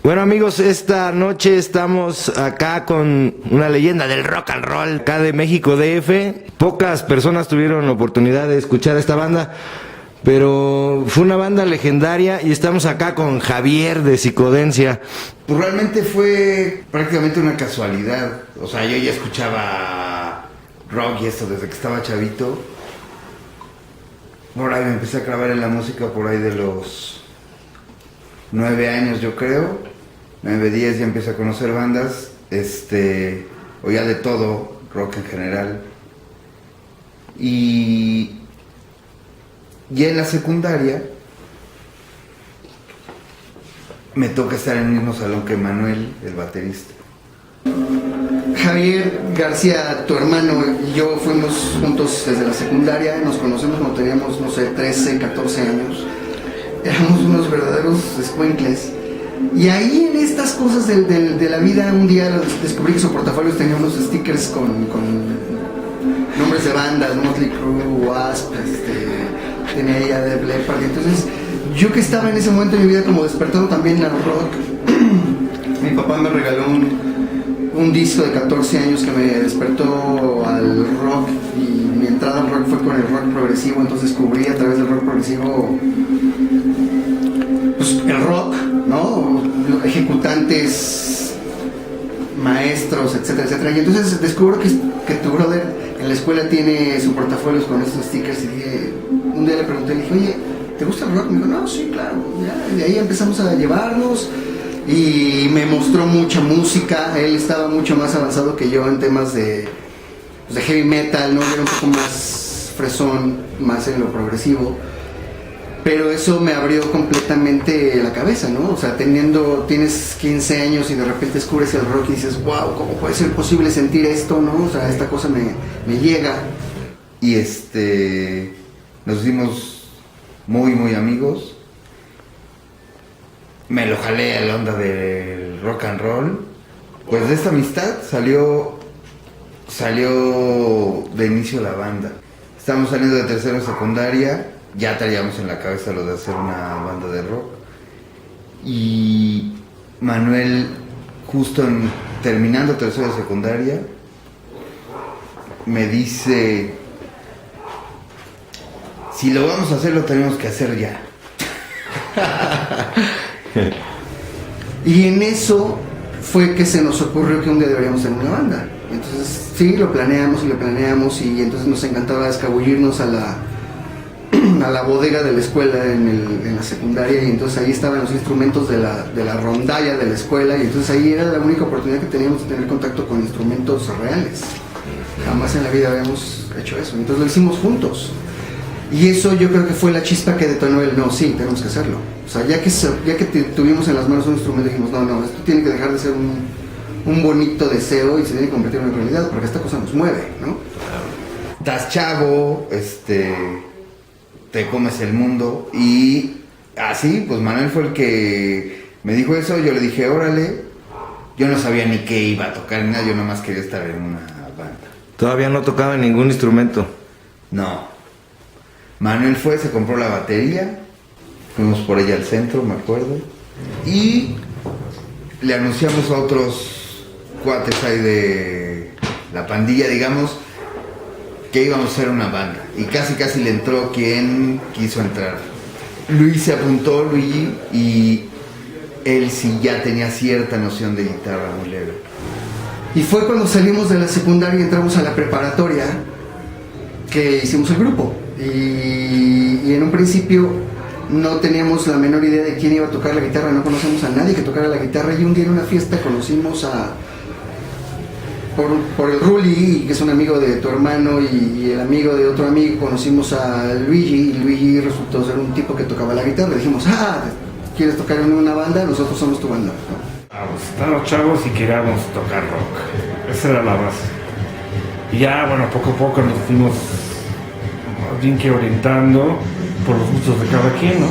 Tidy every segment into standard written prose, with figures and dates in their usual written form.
Bueno amigos, esta noche estamos acá con una leyenda del rock and roll acá de México DF. Pocas personas tuvieron oportunidad de escuchar esta banda, pero fue una banda legendaria y estamos acá con Javier de Psicodencia. Pues realmente fue prácticamente una casualidad. O sea, yo ya escuchaba rock y esto desde que estaba chavito. Por ahí me empecé a clavar en la música por ahí de los 9 años, yo creo. 9, 10 ya empecé a conocer bandas, oía de todo, rock en general. Y en la secundaria me toca estar en el mismo salón que Manuel, el baterista. Javier García, tu hermano y yo fuimos juntos desde la secundaria, nos conocemos cuando teníamos, 13, 14 años. Éramos unos verdaderos escuincles. Y ahí en estas cosas de la vida, un día descubrí que su portafolio tenía unos stickers con nombres de bandas, Motley Crue, Wasp, tenía ahí a Def Leppard. Entonces, yo que estaba en ese momento de mi vida como despertado también al rock, mi papá me regaló un disco de 14 años que me despertó al rock, y mi entrada al rock fue con el rock progresivo. Entonces descubrí a través del rock progresivo pues el rock, ¿no? Ejecutantes, maestros, etcétera, etcétera. Y entonces descubro que tu brother en la escuela tiene su portafolio con estos stickers, y dije, un día le pregunté, le dije, oye, ¿te gusta el rock? Me dijo, no, sí, claro. Ya, de ahí empezamos a llevarnos y me mostró mucha música. Él estaba mucho más avanzado que yo en temas de heavy metal, ¿no? Era un poco más fresón, más en lo progresivo. Pero eso me abrió completamente la cabeza, ¿no? O sea, tienes 15 años y de repente descubres el rock y dices, wow, ¿cómo puede ser posible sentir esto, no? O sea, esta cosa me llega. Y nos hicimos muy, muy amigos. Me lo jalé a la onda del rock and roll. Pues de esta amistad salió de inicio la banda. Estábamos saliendo de tercero de secundaria. Ya traíamos en la cabeza lo de hacer una banda de rock. Y Manuel, justo terminando tercero de secundaria, me dice, si lo vamos a hacer, lo tenemos que hacer ya. Y en eso fue que se nos ocurrió que un día deberíamos tener una banda. Entonces sí, lo planeamos y entonces nos encantaba escabullirnos a la bodega de la escuela en la secundaria, y entonces ahí estaban los instrumentos de la rondalla de la escuela, y entonces ahí era la única oportunidad que teníamos de tener contacto con instrumentos reales. Jamás en la vida habíamos hecho eso, entonces lo hicimos juntos, y eso yo creo que fue la chispa que detonó el no, sí, tenemos que hacerlo. O sea, ya que tuvimos en las manos un instrumento, dijimos, no, esto tiene que dejar de ser un bonito deseo y se tiene que convertir en una realidad, porque esta cosa nos mueve, ¿no? Estás chavo, te comes el mundo. Y así, pues Manuel fue el que me dijo eso. Yo le dije, órale. Yo no sabía ni qué iba a tocar ni nada, yo nomás quería estar en una banda. Todavía no tocaba ningún instrumento. No. Manuel se compró la batería, fuimos por ella al centro, me acuerdo, y le anunciamos a otros cuates ahí de la pandilla, digamos, que íbamos a hacer una banda, y casi le entró quien quiso entrar. Luis se apuntó, Luigi, y él sí ya tenía cierta noción de guitarra muy leve. Y fue cuando salimos de la secundaria y entramos a la preparatoria que hicimos el grupo, y en un principio no teníamos la menor idea de quién iba a tocar la guitarra, no conocíamos a nadie que tocara la guitarra, y un día en una fiesta conocimos por el Ruli, que es un amigo de tu hermano, y el amigo de otro amigo, conocimos a Luigi, y Luigi resultó ser un tipo que tocaba la guitarra. Le dijimos, ¿quieres tocar en una banda? Nosotros somos tu banda, ¿no? Estábamos chavos y queríamos tocar rock. Esa era la base. Y ya, bueno, poco a poco nos fuimos más bien que orientando por los gustos de cada quien, ¿no?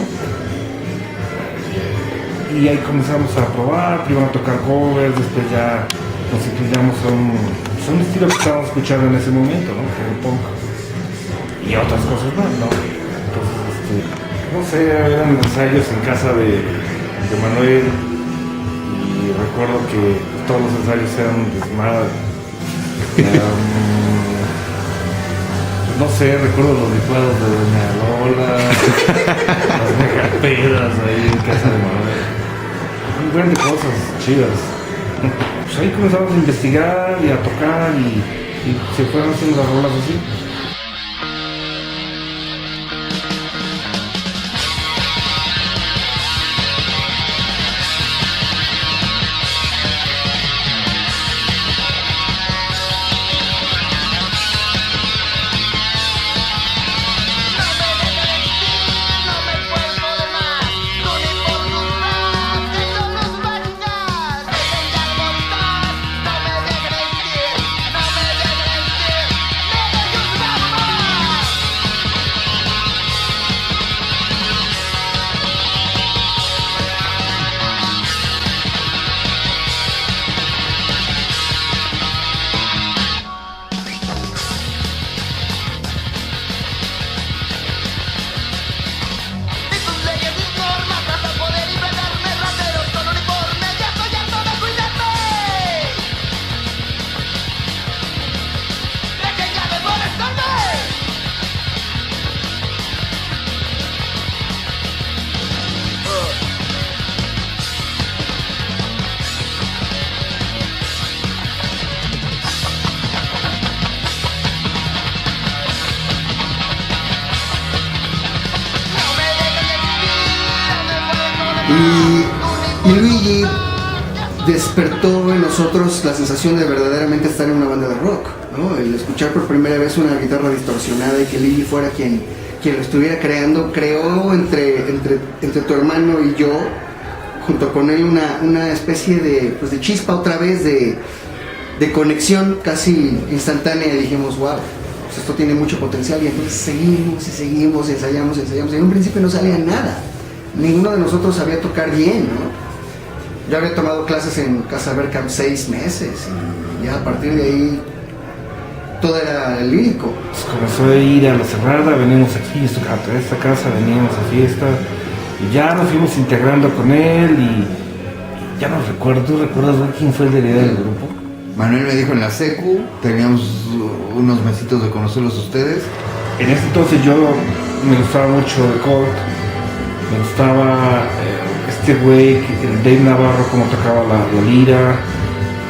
Y ahí comenzamos a probar, primero a tocar covers, después ya nos inclinamos a un estilo que estábamos escuchando en ese momento, ¿no? Que era el punk. Y otras cosas más, ¿no? Entonces, no sé, eran ensayos en casa de Manuel, recuerdo que todos los ensayos eran un desmadre. No sé, recuerdo los licuados de Doña Lola, las megapedas ahí en casa de Manuel. Un buen de cosas chidas. Pues ahí comenzamos a investigar y a tocar y se fueron haciendo las rolas así. Y Luigi despertó en nosotros la sensación de verdaderamente estar en una banda de rock, ¿no? El escuchar por primera vez una guitarra distorsionada y que Luigi fuera quien lo estuviera creando, creó entre tu hermano y yo, junto con él, una especie de chispa otra vez, de conexión casi instantánea, y dijimos, wow, pues esto tiene mucho potencial, y entonces seguimos, ensayamos, y en un principio no salía nada. Ninguno de nosotros sabía tocar bien, ¿no? Yo había tomado clases en Casa Berkham 6 meses y ya a partir de ahí todo era lírico. Pues comenzó a ir a la cerrada, veníamos aquí a esta casa, veníamos a fiesta y ya nos fuimos integrando con él y ya no recuerdo. ¿Tú recuerdas quién fue el de la idea del grupo? Manuel me dijo en la secu, teníamos unos mesitos de conocerlos a ustedes. En ese entonces yo me gustaba mucho The Court. Me gustaba este güey, el Dave Navarro, como tocaba la lira.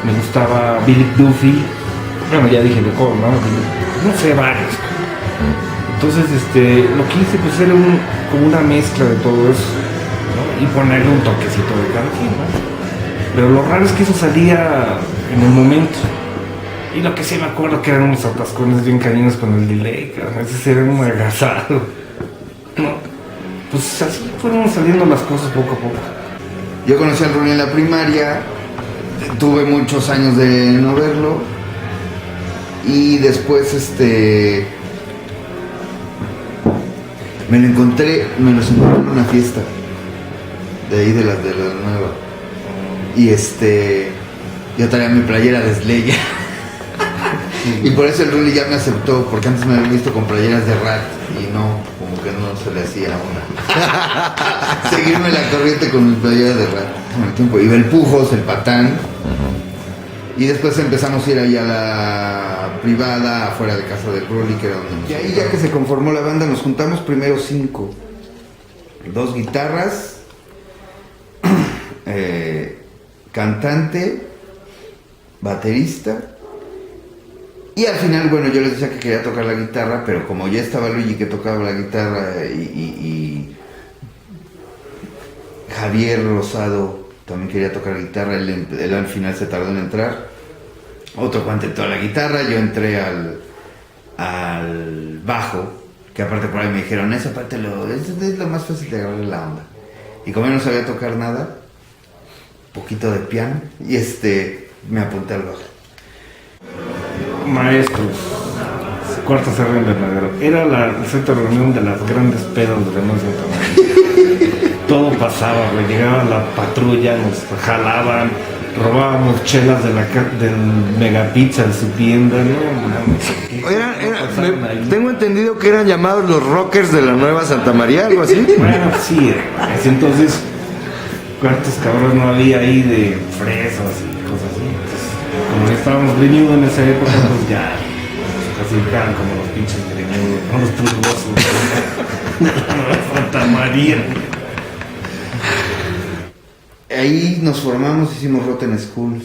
Me gustaba Billy Duffy. Bueno, ya dije de Cole, ¿no? No sé, varios. Entonces, lo que hice pues era como una mezcla de todo eso, ¿no? Y ponerle un toquecito de cada quien, ¿no? Pero lo raro es que eso salía en el momento. Y lo que sí me acuerdo que eran unos atascones bien cañones con el delay, cabrón. Ese era un agasado, ¿no? Pues así fueron saliendo las cosas poco a poco. Yo conocí al Ronnie en la primaria, tuve muchos años de no verlo, y después me los encontré en una fiesta de ahí de la nueva, y yo traía mi playera de Slayer. Y por eso el Ronnie ya me aceptó, porque antes me había visto con playeras de Rat y no, como que no se le hacía una seguirme la corriente con mi playera de Rat con el tiempo. Iba el Pujos, el Patán, y después empezamos a ir ahí a la privada afuera de casa del Rolly, que era donde. Y ahí, ya que se conformó la banda, nos juntamos primero 5, 2 guitarras, cantante, baterista. Y al final, bueno, yo les decía que quería tocar la guitarra, pero como ya estaba Luigi que tocaba la guitarra y Javier Rosado también quería tocar la guitarra, él al final se tardó en entrar. Otro cuante entró a la guitarra, yo entré al bajo, que aparte por ahí me dijeron, esa parte es lo más fácil de agarrar la onda. Y como yo no sabía tocar nada, poquito de piano, y me apunté al bajo. Maestros, Cuarta Serra Invernadero. Era el centro de reunión de las grandes pedas de Renault Santa María. Todo pasaba, güey. Llegaba la patrulla, nos jalaban, robábamos chelas del Megapizza de su tienda, ¿no? Tengo entendido que eran llamados los rockers de la Nueva Santa María, algo así. Bueno, sí, entonces cuántos cabrones no había ahí de fresas y cosas así. Entonces, como ya estábamos greñudos en esa época, pues ya clasificaban como los pinches greñudos, no los turbosos de Santa María. Ahí nos formamos, hicimos Rotten Schools.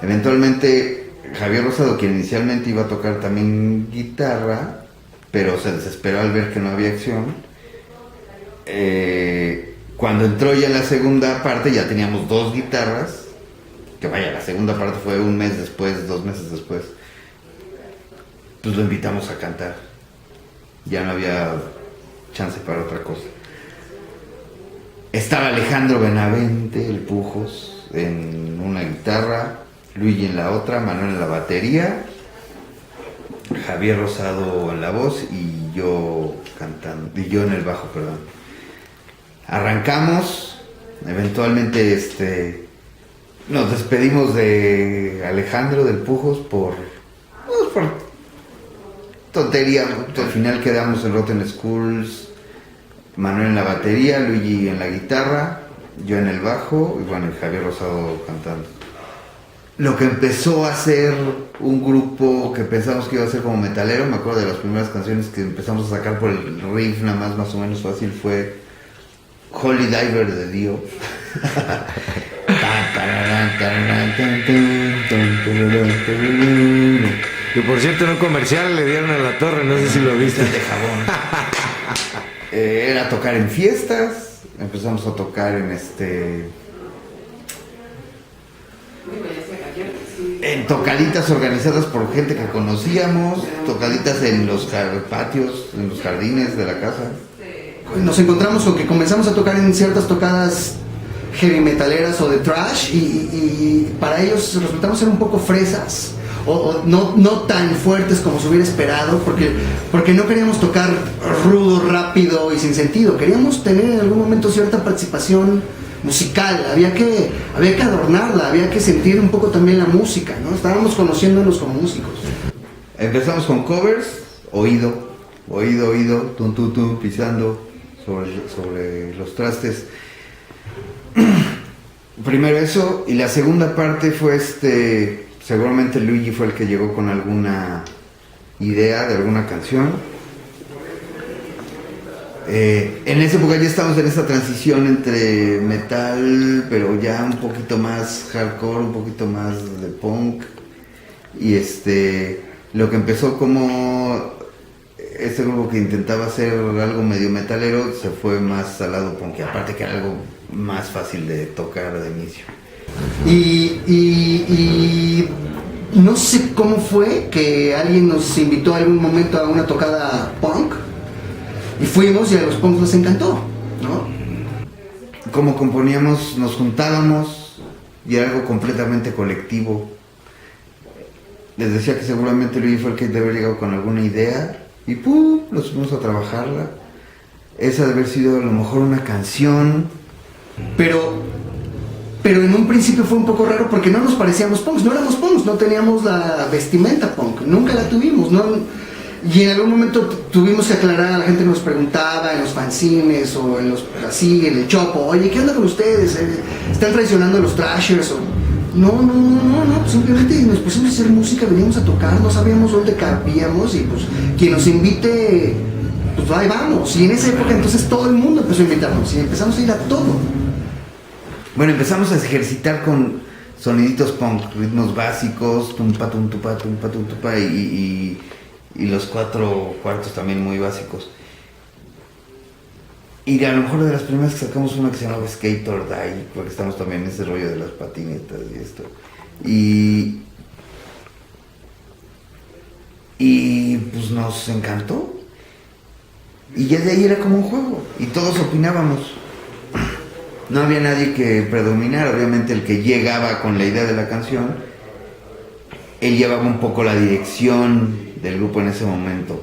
Eventualmente Javier Rosado, quien inicialmente iba a tocar también guitarra, pero se desesperó al ver que no había acción. Cuando entró ya en la segunda parte ya teníamos 2 guitarras, que vaya, la segunda parte fue 1 mes después, 2 meses después. Pues lo invitamos a cantar. Ya no había chance para otra cosa. Estaba Alejandro Benavente, el Pujos, en una guitarra, Luigi en la otra, Manuel en la batería, Javier Rosado en la voz y yo cantando, y yo en el bajo, perdón. Arrancamos, eventualmente nos despedimos de Alejandro del Pujos por tonterías. Al final quedamos en Rotten Schools, Manuel en la batería, Luigi en la guitarra, yo en el bajo y bueno, y Javier Rosado cantando. Lo que empezó a ser un grupo que pensamos que iba a ser como metalero, me acuerdo de las primeras canciones que empezamos a sacar por el riff nada más o menos fácil, fue Holy Diver de Dio. Que por cierto en un comercial le dieron a la torre, no sé si lo viste. De jabón. Era tocar en fiestas, empezamos a tocar en tocaditas organizadas por gente que conocíamos, tocaditas en los patios, en los jardines de la casa. Nos encontramos con que comenzamos a tocar en ciertas tocadas heavy metaleras o de thrash y para ellos resultamos ser un poco fresas o no tan fuertes como se hubiera esperado porque no queríamos tocar rudo, rápido y sin sentido. Queríamos tener en algún momento cierta participación musical, había que adornarla, había que sentir un poco también la música, ¿no? Estábamos conociéndonos como músicos. Empezamos con covers, oído, tum tum tum, pisando sobre los trastes. Primero eso, y la segunda parte fue seguramente Luigi fue el que llegó con alguna idea de alguna canción. En esa época ya estamos en esta transición entre metal, pero ya un poquito más hardcore, un poquito más de punk. Y lo que empezó como este grupo que intentaba hacer algo medio metalero se fue más al lado punk, y aparte que era algo más fácil de tocar de inicio. Y no sé cómo fue que alguien nos invitó a algún momento a una tocada punk y fuimos y a los punks les encantó, ¿no? Como componíamos, nos juntábamos y era algo completamente colectivo. Les decía que seguramente Luis fue el que debe haber llegado con alguna idea y ¡pum! Nos fuimos a trabajarla. Esa debe haber sido a lo mejor una canción. Pero en un principio fue un poco raro porque no nos parecíamos punks, no éramos punks, no teníamos la vestimenta punk, nunca la tuvimos, ¿no? Y en algún momento tuvimos que aclarar, la gente nos preguntaba en los fanzines o en en el chopo, oye, ¿qué onda con ustedes? ¿Están traicionando a los thrashers? No, simplemente nos pusimos a hacer música, veníamos a tocar, no sabíamos dónde cabíamos y pues quien nos invite, pues ahí vamos. Y en esa época entonces todo el mundo empezó a invitarnos y empezamos a ir a todo. Bueno, empezamos a ejercitar con soniditos punk, ritmos básicos, tumpa, tumpa, tumpa, tumpa, y los 4/4 también muy básicos. Y a lo mejor de las primeras que sacamos una que se llamaba Skate or Die, porque estamos también en ese rollo de las patinetas y esto. Y pues nos encantó. Y ya de ahí era como un juego, y todos opinábamos. No había nadie que predominara, obviamente el que llegaba con la idea de la canción, él llevaba un poco la dirección del grupo en ese momento.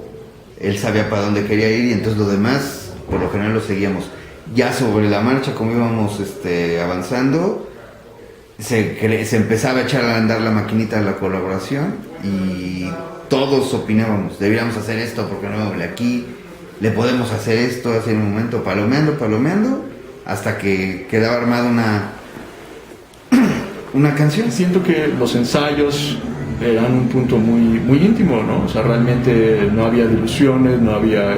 Él sabía para dónde quería ir y entonces lo demás, por lo general lo seguíamos. Ya sobre la marcha, como íbamos avanzando, se empezaba a echar a andar la maquinita de la colaboración y todos opinábamos, deberíamos hacer esto, porque no, aquí le podemos hacer esto, hacer un momento, palomeando, hasta que quedaba armada una canción. Siento que los ensayos eran un punto muy íntimo, ¿no? O sea, realmente no había diluciones, no había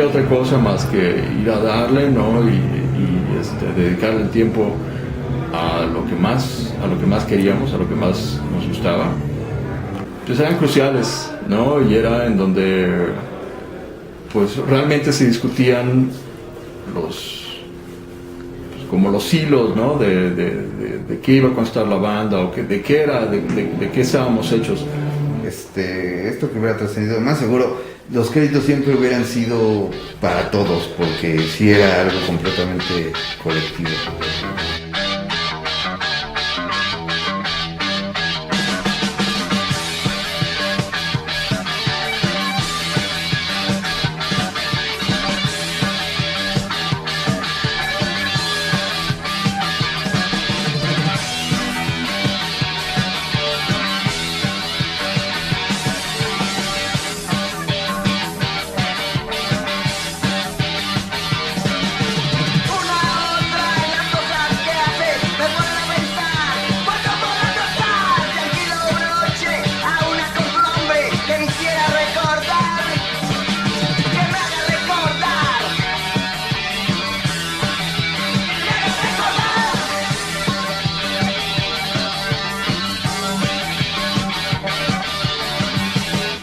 otra cosa más que ir a darle, ¿no? Y dedicarle el tiempo a lo que más queríamos, a lo que más nos gustaba. Pues eran cruciales, ¿no? Y era en donde pues realmente se discutían como los hilos, ¿no? De qué iba a constar la banda, o de qué estábamos hechos. Esto que hubiera trascendido, más seguro, los créditos siempre hubieran sido para todos, porque sí era algo completamente colectivo.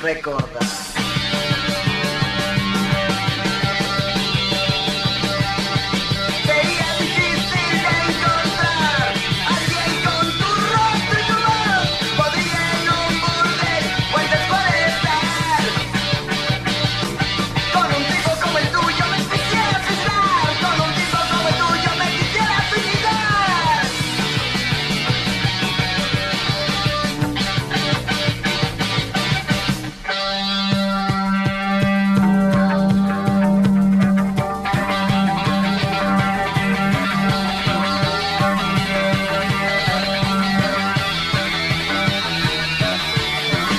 Recorda. Sería difícil de encontrar alguien con tu rostro y tu voz. Podría en un burdel o en desforestar. Con un tipo como el tuyo me quisiera besar. Con un tipo como el tuyo me quisiera suicidar.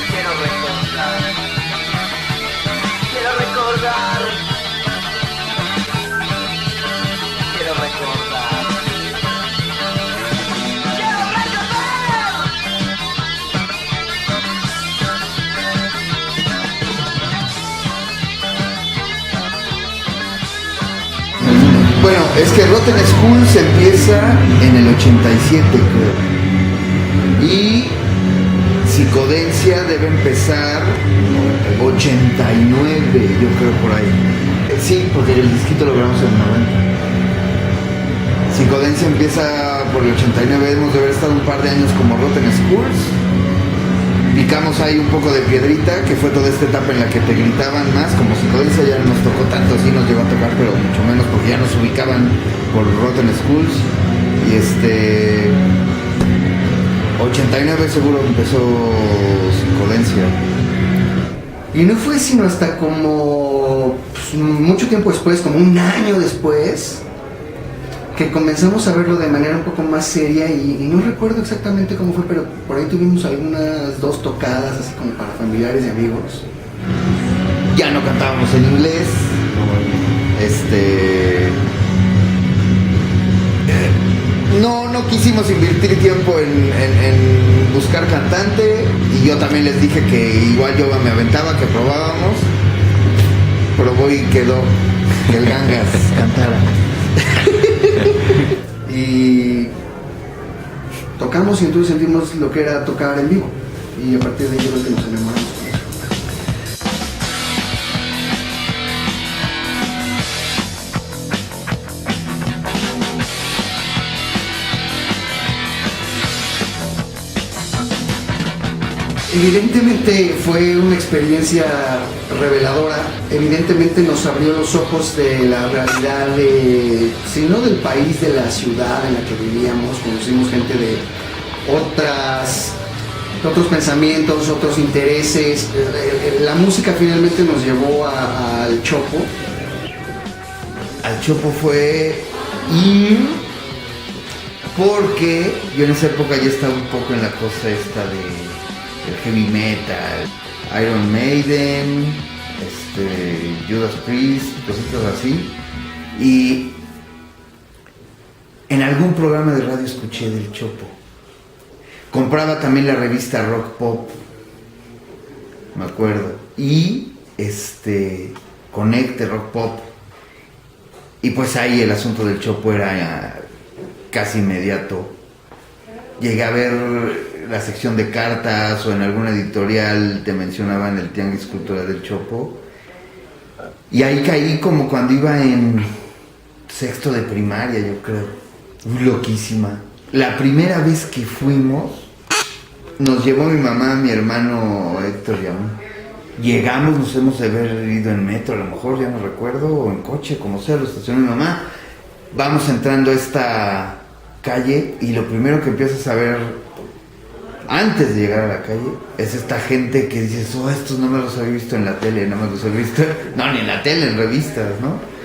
Quiero recordar. Quiero recordar. Quiero recordar. Quiero recordar. Bueno, es que Rotten Schools empieza en el 87, creo. Y Psicodencia debe empezar 89, yo creo, por ahí. Sí, porque el disquito lo grabamos en el 90. Psicodencia empieza por el 89, hemos de haber estado un par de años como Rotten Schools. Picamos ahí un poco de piedrita, que fue toda esta etapa en la que te gritaban más, como Psicodencia ya no nos tocó tanto, sí nos llegó a tocar, pero mucho menos porque ya nos ubicaban por Rotten Schools. Y 89 seguro empezó Psicodencia. Y no fue sino hasta como mucho tiempo después, como un año después, que comenzamos a verlo de manera un poco más seria y no recuerdo exactamente cómo fue, pero por ahí tuvimos algunas 2 tocadas así como para familiares y amigos. Ya no cantábamos en inglés. No quisimos invertir tiempo en buscar cantante, y yo también les dije que igual yo me aventaba, que probábamos. Probó y quedó que el Gangas cantara. Y tocamos y entonces sentimos lo que era tocar en vivo. Y a partir de ahí yo creo que nos enamoramos con eso. Evidentemente fue una experiencia reveladora, evidentemente nos abrió los ojos de la realidad si no del país, de la ciudad en la que vivíamos. Conocimos gente de otros pensamientos, otros intereses. La música finalmente nos llevó al Chopo. Al Chopo fue ir porque yo en esa época ya estaba un poco en la cosa esta del heavy metal, Iron Maiden, Judas Priest, cositas así. Y En algún programa de radio escuché del Chopo. Compraba también la revista Rock Pop, me acuerdo. Y Conecte Rock Pop. Y pues ahí el asunto del Chopo era casi inmediato. Llegué a ver la sección de cartas o en alguna editorial te mencionaban el Tianguis Cultural del Chopo. Y ahí caí como cuando iba en sexto de primaria, yo creo. Muy loquísima. La primera vez que fuimos, nos llevó mi mamá, mi hermano Héctor y a mí. Llegamos, nos hemos de haber ido en metro, a lo mejor, ya no recuerdo, o en coche, como sea, lo estacionó mi mamá. Vamos entrando a esta calle y lo primero que empiezas a ver antes de llegar a la calle es esta gente que dices, oh, estos no me los había visto en la tele, no me los había visto, no, ni en la tele, en revistas, ¿no?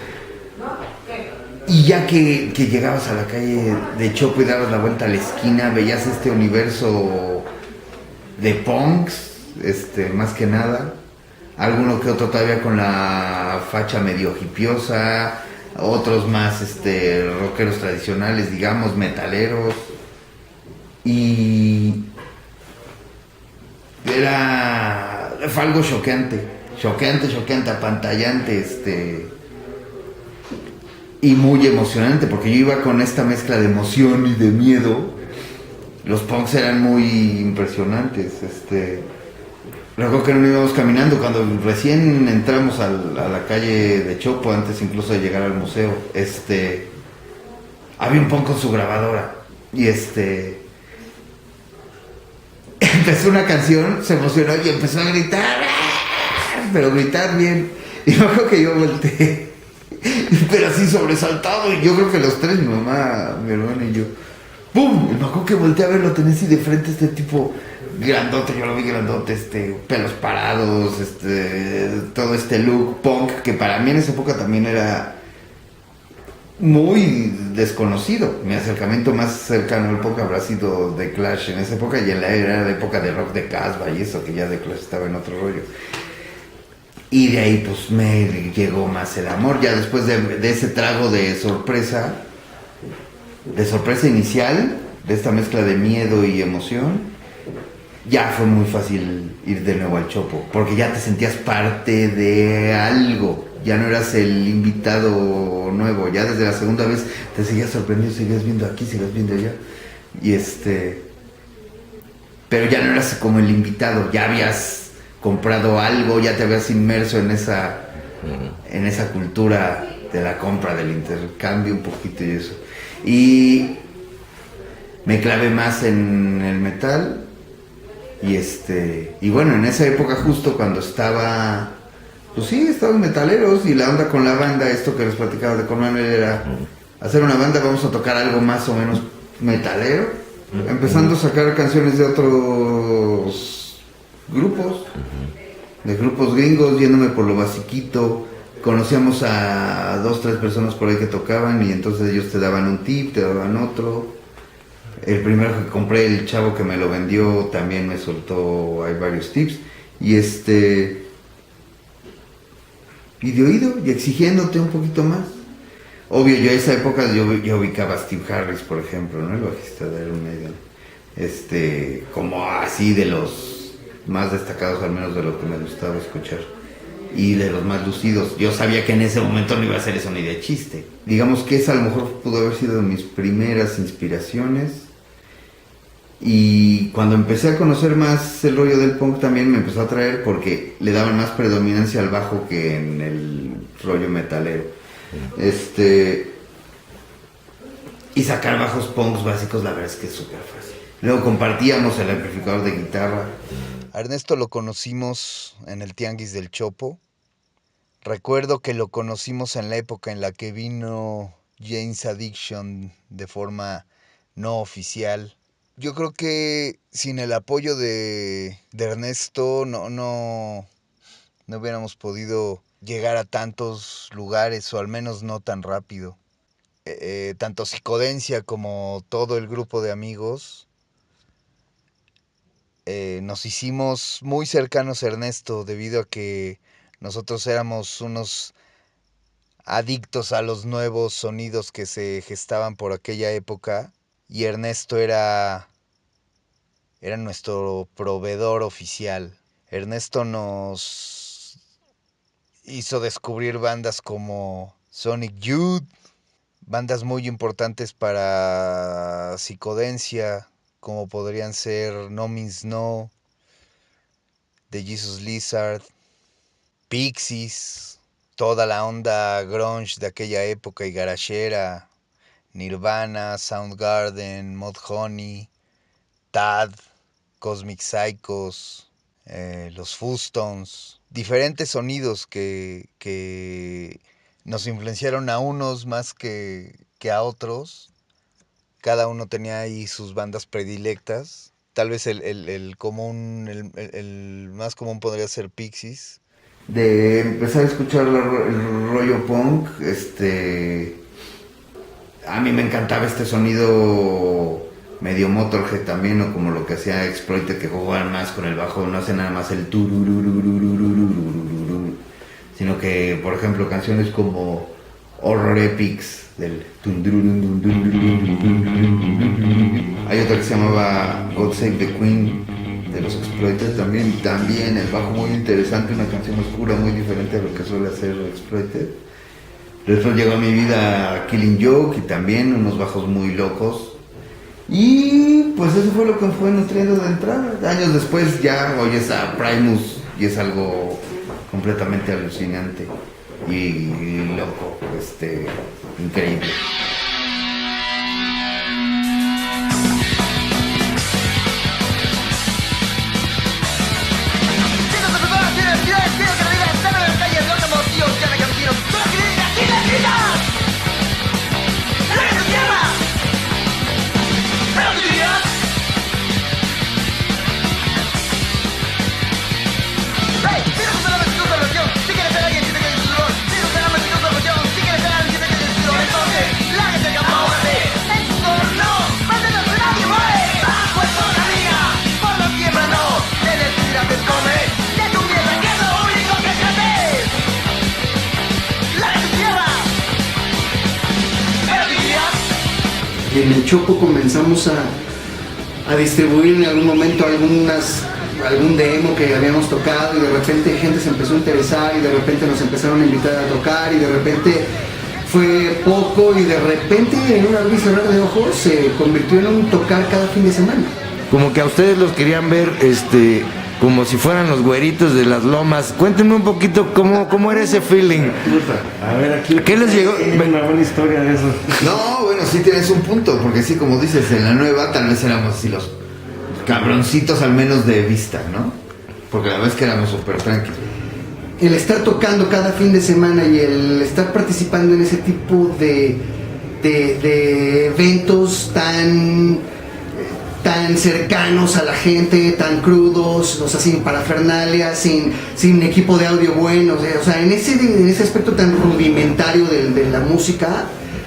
Y ya que llegabas a la calle de Chopo y dabas la vuelta a la esquina, veías este universo de punks, más que nada, alguno que otro todavía con la facha medio hipiosa, otros más rockeros tradicionales, digamos, metaleros, y fue algo choqueante, apantallante, y muy emocionante, porque yo iba con esta mezcla de emoción y de miedo. Los punks eran muy impresionantes. Recuerdo que no íbamos caminando cuando recién entramos a la calle de Chopo, antes incluso de llegar al museo. Había un punk con su grabadora y empezó una canción, se emocionó y empezó a gritar, pero gritar bien. Y me acuerdo que yo volteé, pero así sobresaltado, y yo creo que los tres, mi mamá, mi hermano y yo, ¡pum! Y me acuerdo que volteé a verlo, tenía así de frente este tipo grandote, yo lo vi grandote, pelos parados, todo este look punk, que para mí en esa época también era muy desconocido. Mi acercamiento más cercano al punk habrá sido The Clash en esa época, y era la época de rock de Casbah y eso, que ya The Clash estaba en otro rollo. Y de ahí pues me llegó más el amor, ya después de ese trago de sorpresa inicial, de esta mezcla de miedo y emoción, ya fue muy fácil ir de nuevo al Chopo, porque ya te sentías parte de algo, ya no eras el invitado nuevo, ya desde la segunda vez te seguías sorprendido, seguías viendo aquí, seguías viendo allá, y pero ya no eras como el invitado, ya habías comprado algo, ya te habías inmerso en esa cultura de la compra, del intercambio un poquito y eso. Y me clavé más en el metal y bueno, en esa época justo cuando estaban metaleros y la onda con la banda, esto que les platicaba de Manuel era hacer una banda, vamos a tocar algo más o menos metalero, empezando a sacar canciones de otros grupos, de grupos gringos, yéndome por lo basiquito. Conocíamos a 2-3 personas por ahí que tocaban y entonces ellos te daban un tip, te daban otro. El primero que compré, el chavo que me lo vendió, también me soltó, hay varios tips. Y y de oído, y exigiéndote un poquito más. Obvio, yo en esa época yo ubicaba a Steve Harris, por ejemplo, ¿no? El bajista de Iron Maiden. Como así de los más destacados, al menos de lo que me gustaba escuchar. Y de los más lucidos. Yo sabía que en ese momento no iba a hacer eso ni de chiste. Digamos que esa a lo mejor pudo haber sido de mis primeras inspiraciones. Y cuando empecé a conocer más el rollo del punk también me empezó a atraer porque le daban más predominancia al bajo que en el rollo metalero. Y sacar bajos punks básicos, la verdad es que es súper fácil. Luego compartíamos el amplificador de guitarra. A Ernesto lo conocimos en el Tianguis del Chopo. Recuerdo que lo conocimos en la época en la que vino Jane's Addiction de forma no oficial. Yo creo que sin el apoyo de Ernesto no hubiéramos podido llegar a tantos lugares, o al menos no tan rápido. Tanto Psicodencia como todo el grupo de amigos nos hicimos muy cercanos a Ernesto debido a que nosotros éramos unos adictos a los nuevos sonidos que se gestaban por aquella época, y Ernesto era nuestro proveedor oficial. Ernesto nos hizo descubrir bandas como Sonic Youth, bandas muy importantes para psicodencia, como podrían ser No Means No, The Jesus Lizard, Pixies, toda la onda grunge de aquella época y garagera, Nirvana, Soundgarden, Mudhoney, Tad, Cosmic Psychos, los Fustones, diferentes sonidos que nos influenciaron a unos más que a otros. Cada uno tenía ahí sus bandas predilectas. Tal vez el más común podría ser Pixies. De empezar a escuchar el rollo punk, a mí me encantaba este sonido medio Motorhead también, o como lo que hacía Exploited, que jugaban más con el bajo, no hace nada más el tururururururururururu, sino que, por ejemplo, canciones como Horror Epics del hay otra que se llamaba God Save the Queen de los Exploited también el bajo muy interesante, una canción oscura muy diferente a lo que suele hacer Exploited. Después llegó a mi vida Killing Joke y también unos bajos muy locos. Y pues eso fue lo que me fue nutriendo de entrada. Años después ya oyes a Primus y es algo completamente alucinante y loco, increíble. Y en el Chopo comenzamos a distribuir en algún momento algún demo que habíamos tocado, y de repente gente se empezó a interesar y de repente nos empezaron a invitar a tocar, y de repente fue poco y de repente en un abrir y cerrar de ojos se convirtió en un tocar cada fin de semana. Como que a ustedes los querían ver como si fueran los güeritos de las lomas. Cuéntenme un poquito cómo era ese feeling. A ver, aquí ¿Qué les llegó? Una buena historia de eso. No, bueno, sí tienes un punto, porque sí, como dices, en la nueva tal vez éramos así los cabroncitos al menos de vista, ¿no? Porque la verdad es que éramos súper tranquilos. El estar tocando cada fin de semana y el estar participando en ese tipo de eventos tan cercanos a la gente, tan crudos, o sea, sin parafernalia, sin equipo de audio bueno, o sea, en ese aspecto tan rudimentario de la música,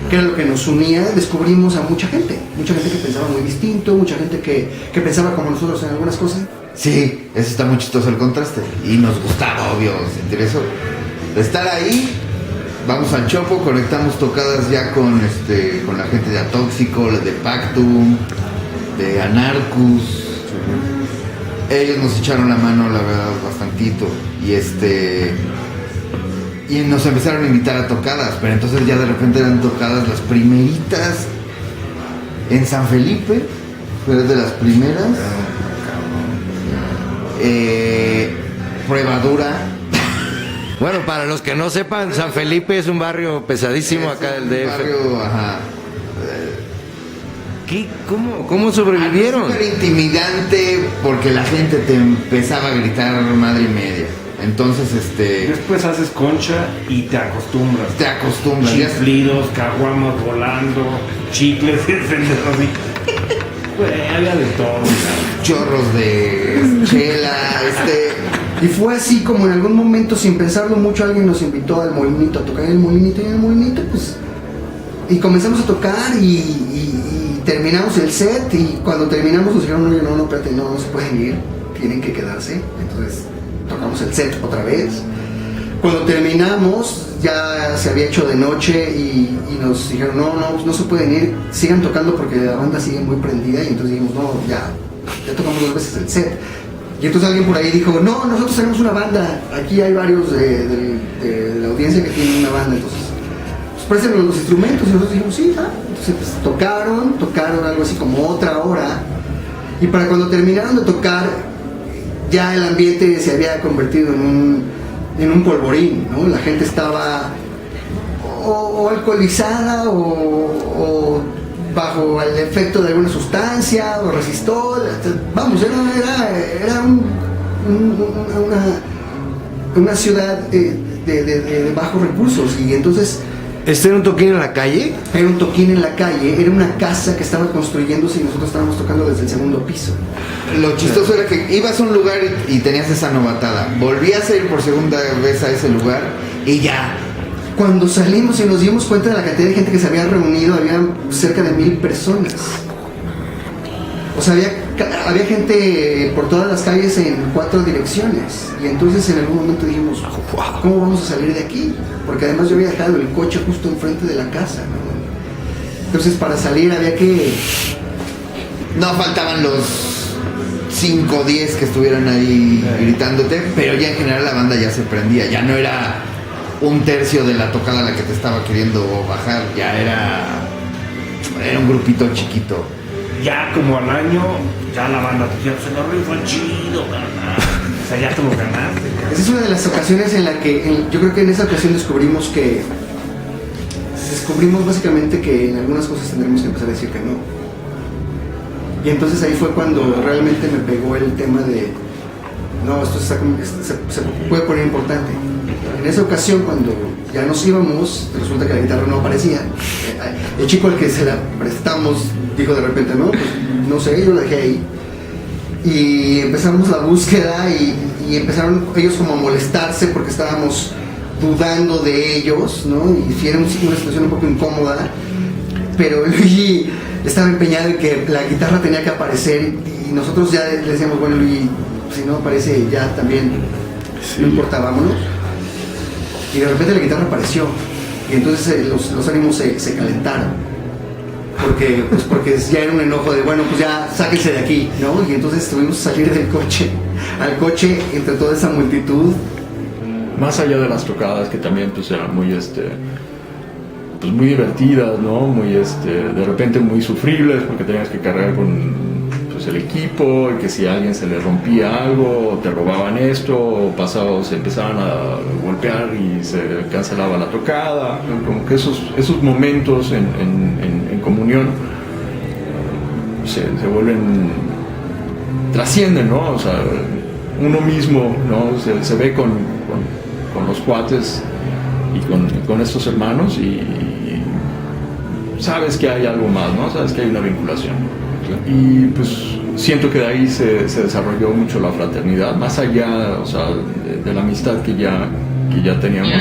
que era lo que nos unía, descubrimos a mucha gente que pensaba muy distinto, mucha gente que pensaba como nosotros en algunas cosas. Sí, eso está muy chistoso el contraste, y nos gustaba, obvio, sentir eso. De estar ahí, vamos al Chopo, conectamos tocadas ya con la gente de Atóxico, de Pactum, de Anarcus. Ellos nos echaron la mano, la verdad, bastantito, y nos empezaron a invitar a tocadas, pero entonces ya de repente eran tocadas las primeritas en San Felipe, fue de las primeras. Prueba Dura. Bueno, para los que no sepan, San Felipe es un barrio pesadísimo acá del DF. Barrio, ajá. ¿Cómo sobrevivieron? Súper intimidante porque la gente te empezaba a gritar madre y media. Entonces, Después haces concha y te acostumbras. Chiflidos, caguamas volando, chicles, así. Güey, había de todo. Chorros de chela, Y fue así como en algún momento, sin pensarlo mucho, alguien nos invitó al Molinito a tocar en el Molinito, pues. Y comenzamos a tocar y terminamos el set, y cuando terminamos nos dijeron, no, espérate, no se pueden ir, tienen que quedarse. Entonces tocamos el set otra vez. Cuando terminamos, ya se había hecho de noche y nos dijeron, no se pueden ir, sigan tocando porque la banda sigue muy prendida. Y entonces dijimos, no, ya tocamos 2 veces el set. Y entonces alguien por ahí dijo, no, nosotros tenemos una banda, aquí hay varios de la audiencia que tienen una banda, entonces pues préstenos los instrumentos. Y nosotros dijimos, sí, entonces pues, tocaron algo así como otra hora. Y para cuando terminaron de tocar, ya el ambiente se había convertido en un polvorín, ¿no? La gente estaba o alcoholizada o bajo el efecto de alguna sustancia o resistol. Vamos, era una ciudad de bajos recursos. Y entonces ¿Este era un toquín en la calle? era un toquín en la calle, era una casa que estaba construyéndose y nosotros estábamos tocando desde el 2º piso. Lo chistoso era que ibas a un lugar y tenías esa novatada. Volvías a ir por segunda vez a ese lugar y ya. Cuando salimos y nos dimos cuenta de la cantidad de gente que se había reunido, había cerca de 1000 personas. O sea, había gente por todas las calles en 4 direcciones. Y entonces en algún momento dijimos, ¿cómo vamos a salir de aquí? Porque además yo había dejado el coche justo enfrente de la casa, ¿no? Entonces para salir había que... No faltaban los 5 o 10 que estuvieran ahí gritándote, pero ya en general la banda ya se prendía. Ya no era 1/3 de la tocada la que te estaba queriendo bajar, ya era un grupito chiquito. Ya como al año, ya la banda te dijeron, se lo rifó chido, carnal. O sea, ya te lo ganaste. Esa es una de las ocasiones en la que, yo creo que en esa ocasión descubrimos básicamente que en algunas cosas tendremos que empezar a decir que no. Y entonces ahí fue cuando realmente me pegó el tema de, no, esto se puede poner importante. En esa ocasión, cuando ya nos íbamos, resulta que la guitarra no aparecía. El chico al que se la prestamos dijo de repente, no, pues no sé, yo la dejé ahí. Y empezamos la búsqueda y empezaron ellos como a molestarse porque estábamos dudando de ellos, ¿no? Y era una situación un poco incómoda, pero Luigi estaba empeñado en que la guitarra tenía que aparecer y nosotros ya le decíamos, bueno, Luigi, si no aparece ya también, sí, no importa, vámonos. Y de repente la guitarra apareció y entonces los ánimos se calentaron. Porque ya era un enojo de, bueno, pues ya sáquense de aquí, ¿no? Y entonces tuvimos que salir del coche, al coche, entre toda esa multitud. Más allá de las tocadas, que también pues eran muy, pues muy divertidas, ¿no? Muy, de repente muy sufribles, porque tenías que cargar con pues, el equipo, y que si a alguien se le rompía algo, o te robaban esto, o se empezaban a golpear y se cancelaba la tocada, como que esos momentos en comunión se vuelven, trascienden, ¿no? O sea, uno mismo, ¿no? Se ve con los cuates y con estos hermanos y sabes que hay algo más, ¿no? Sabes que hay una vinculación. Y pues siento que de ahí se desarrolló mucho la fraternidad, más allá, o sea, de la amistad que ya teníamos.